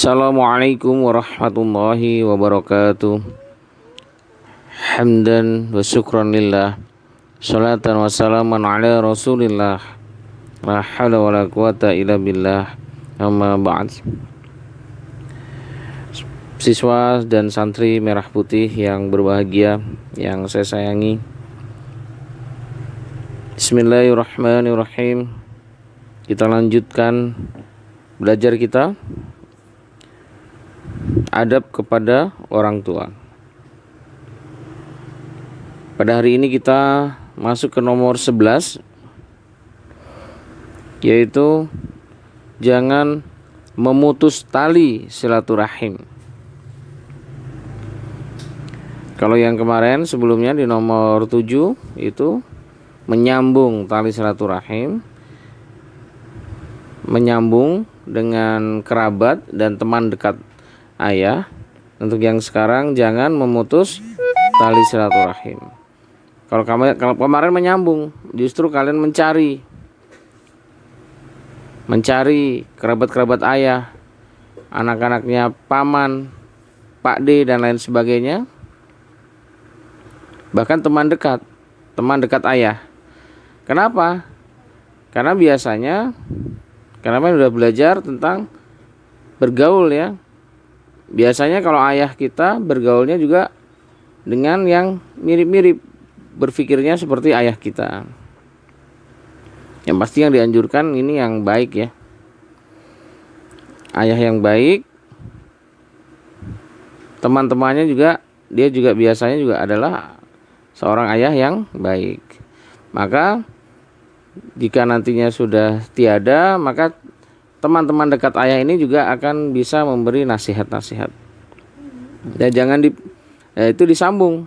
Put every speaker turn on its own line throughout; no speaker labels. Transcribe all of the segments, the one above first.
Assalamualaikum warahmatullahi wabarakatuh. Hamdan wa syukran lillah, salatan wa salaman ala rasulillah, la hawla wa la quwata illa billah, amma ba'd. Siswa dan santri merah putih yang berbahagia, yang saya sayangi, bismillahirrahmanirrahim. Kita lanjutkan belajar kita adab kepada orang tua. Pada hari ini kita masuk ke nomor 11, yaitu jangan memutus tali silaturahim. Kalau yang kemarin sebelumnya di nomor 7 itu menyambung tali silaturahim, menyambung dengan kerabat dan teman dekat ayah. Untuk yang sekarang jangan memutus tali silaturahim. Kalau kemarin menyambung, justru kalian mencari kerabat-kerabat ayah, anak-anaknya paman, Pak D dan lain sebagainya. Bahkan teman dekat ayah. Kenapa? Karena biasanya karena sudah belajar tentang bergaul ya. Biasanya kalau ayah kita bergaulnya juga dengan yang mirip-mirip, berpikirnya seperti ayah kita. Yang pasti yang dianjurkan ini yang baik ya. Ayah yang baik, teman-temannya juga, dia juga biasanya juga adalah seorang ayah yang baik. Maka jika nantinya sudah tiada, maka teman-teman dekat ayah ini juga akan bisa memberi nasihat-nasihat. Dan jangan itu disambung,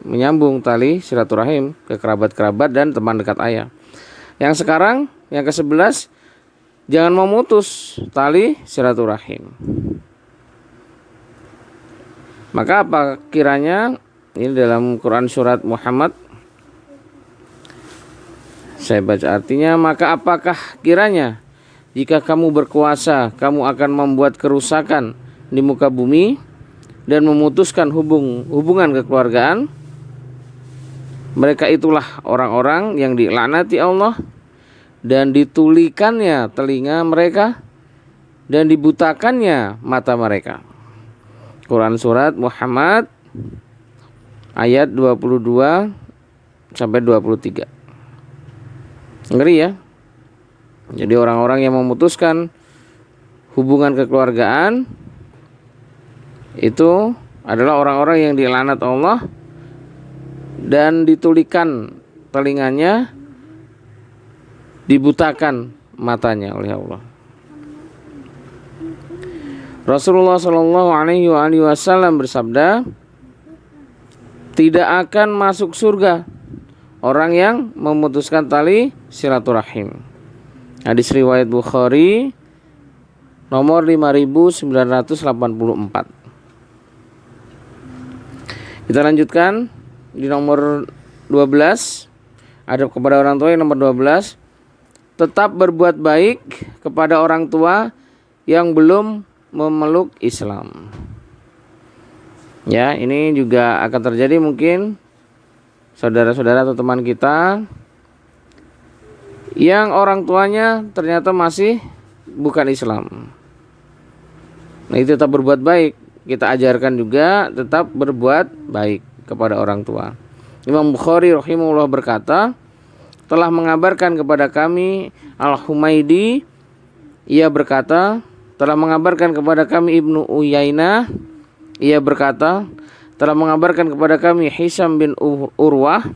menyambung tali silaturahim ke kerabat-kerabat dan teman dekat ayah. Yang sekarang yang ke-11, jangan memutus tali silaturahim. Maka apa kiranya ini dalam Quran surat Muhammad, saya baca artinya, maka apakah kiranya jika kamu berkuasa, kamu akan membuat kerusakan di muka bumi dan memutuskan hubungan kekeluargaan. Mereka itulah orang-orang yang dilaknati Allah dan ditulikannya telinga mereka dan dibutakannya mata mereka. Quran surat Muhammad ayat 22 sampai 23. Ngeri ya. Jadi orang-orang yang memutuskan hubungan kekeluargaan itu adalah orang-orang yang dilaknat Allah dan ditulikan telinganya, dibutakan matanya oleh Allah. Rasulullah Shallallahu Alaihi Wasallam bersabda, tidak akan masuk surga orang yang memutuskan tali silaturahim. Hadis riwayat Bukhari nomor 5984. Kita lanjutkan di nomor 12, adab kepada orang tua yang nomor 12, tetap berbuat baik kepada orang tua yang belum memeluk Islam. Ya, ini juga akan terjadi mungkin saudara-saudara atau teman kita yang orang tuanya ternyata masih bukan Islam. Nah, itu tetap berbuat baik. Kita ajarkan juga tetap berbuat baik kepada orang tua. Imam Bukhari rahimahullah berkata, telah mengabarkan kepada kami Al-Humaidi, ia berkata, telah mengabarkan kepada kami Ibnu Uyainah, ia berkata, telah mengabarkan kepada kami Hisam bin Urwah,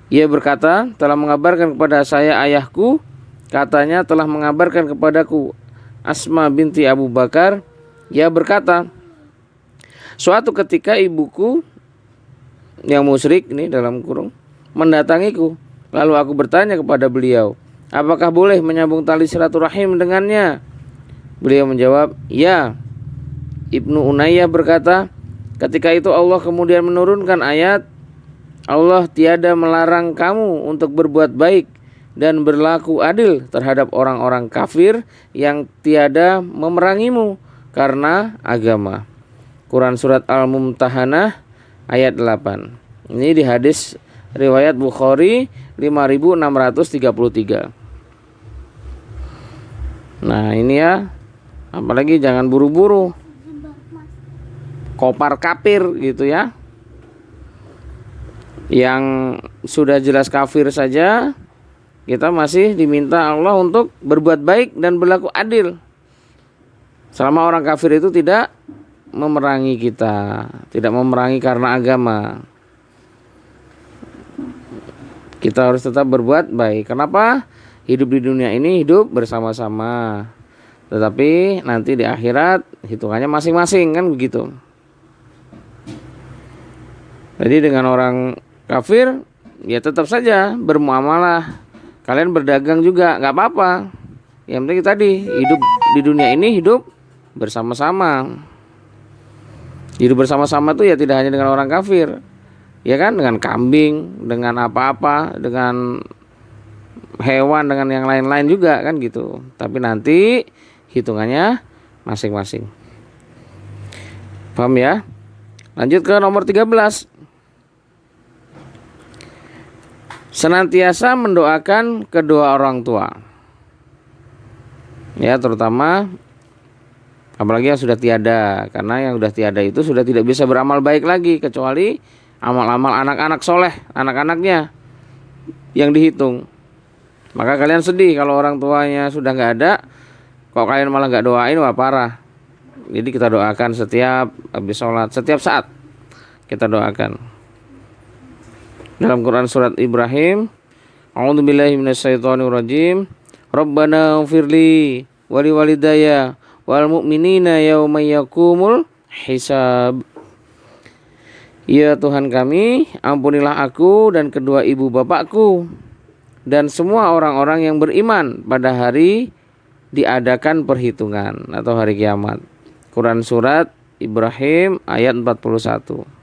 ia berkata, telah mengabarkan kepada saya ayahku, katanya telah mengabarkan kepadaku Asma binti Abu Bakar, ia berkata, suatu ketika ibuku yang musyrik ini dalam kurung mendatangiku, lalu aku bertanya kepada beliau, apakah boleh menyambung tali silaturahim dengannya? Beliau menjawab, ya. Ibnu Unayyah berkata, ketika itu Allah kemudian menurunkan ayat, Allah tiada melarang kamu untuk berbuat baik dan berlaku adil terhadap orang-orang kafir yang tiada memerangimu karena agama. Quran surat Al-Mumtahanah ayat 8. Ini di hadis riwayat Bukhari 5633. Nah, ini ya, apalagi jangan buru-buru kopar kafir gitu ya. Yang sudah jelas kafir saja kita masih diminta Allah untuk berbuat baik dan berlaku adil. Selama orang kafir itu tidak memerangi kita, tidak memerangi karena agama, kita harus tetap berbuat baik. Kenapa? Hidup di dunia ini hidup bersama-sama, tetapi nanti di akhirat hitungannya masing-masing, kan begitu. Jadi dengan orang kafir ya tetap saja bermuamalah, kalian berdagang juga nggak apa-apa. Yang penting tadi hidup di dunia ini hidup bersama-sama. Hidup bersama-sama tuh ya tidak hanya dengan orang kafir, ya kan, dengan kambing, dengan apa-apa, dengan hewan, dengan yang lain-lain juga kan gitu. Tapi nanti hitungannya masing-masing. Paham ya? Lanjut ke nomor 13. Senantiasa mendoakan kedua orang tua. Ya, terutama apalagi yang sudah tiada, karena yang sudah tiada itu sudah tidak bisa beramal baik lagi kecuali amal-amal anak-anak soleh, anak-anaknya yang dihitung. Maka kalian sedih kalau orang tuanya sudah nggak ada, kok kalian malah nggak doain, wah parah. Jadi kita doakan setiap habis sholat, setiap saat kita doakan. Dalam Quran surat Ibrahim, A'udzubillahi minasyaitonirrajim, Rabbana ighfirli wa liwalidayya wal mu'minina yauma yaqumul hisab. Ya Tuhan kami, ampunilah aku dan kedua ibu bapakku dan semua orang-orang yang beriman pada hari diadakan perhitungan atau hari kiamat. Quran surat Ibrahim ayat 41.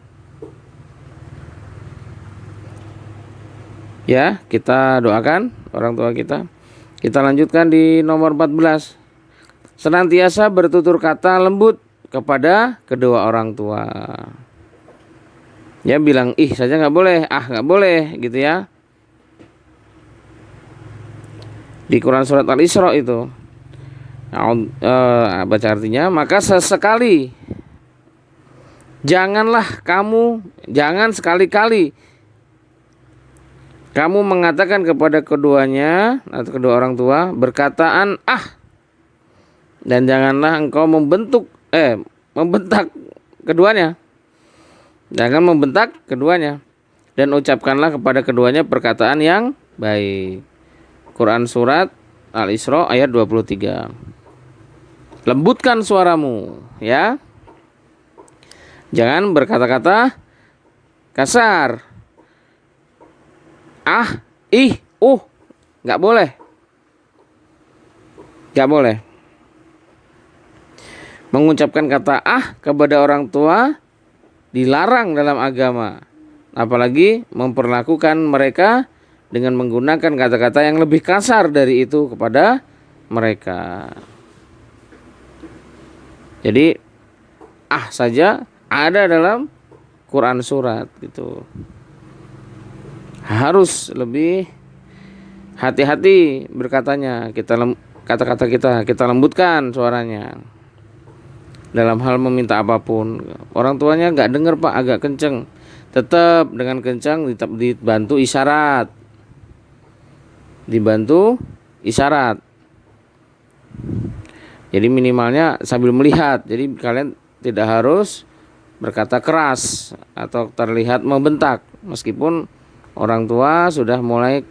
Ya, kita doakan orang tua kita. Kita lanjutkan di nomor 14. Senantiasa bertutur kata lembut kepada kedua orang tua. Ya, bilang ih saja nggak boleh, nggak boleh gitu ya. Di Quran surat Al-Isra itu baca artinya, maka sesekali jangan sekali-kali kamu mengatakan kepada keduanya atau kedua orang tua berkataan dan janganlah engkau membentak keduanya. Jangan membentak keduanya dan ucapkanlah kepada keduanya perkataan yang baik. Quran surat Al-Isra ayat 23. Lembutkan suaramu, ya. Jangan berkata-kata kasar. Nggak boleh. Nggak boleh. Mengucapkan kata kepada orang tua dilarang dalam agama. Apalagi memperlakukan mereka dengan menggunakan kata-kata yang lebih kasar dari itu kepada mereka. Jadi saja ada dalam Quran surat gitu. Harus lebih hati-hati berkatanya. Kata-kata kita lembutkan suaranya dalam hal meminta apapun. Orang tuanya nggak dengar Pak, agak kenceng, tetap dengan kencang dibantu isyarat. Jadi minimalnya sambil melihat. Jadi kalian tidak harus berkata keras atau terlihat membentak, meskipun orang tua sudah mulai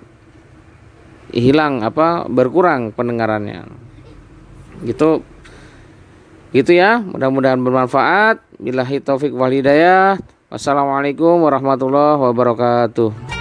berkurang pendengarannya. Gitu ya, mudah-mudahan bermanfaat. Billahi taufik wal hidayah. Wassalamualaikum warahmatullahi wabarakatuh.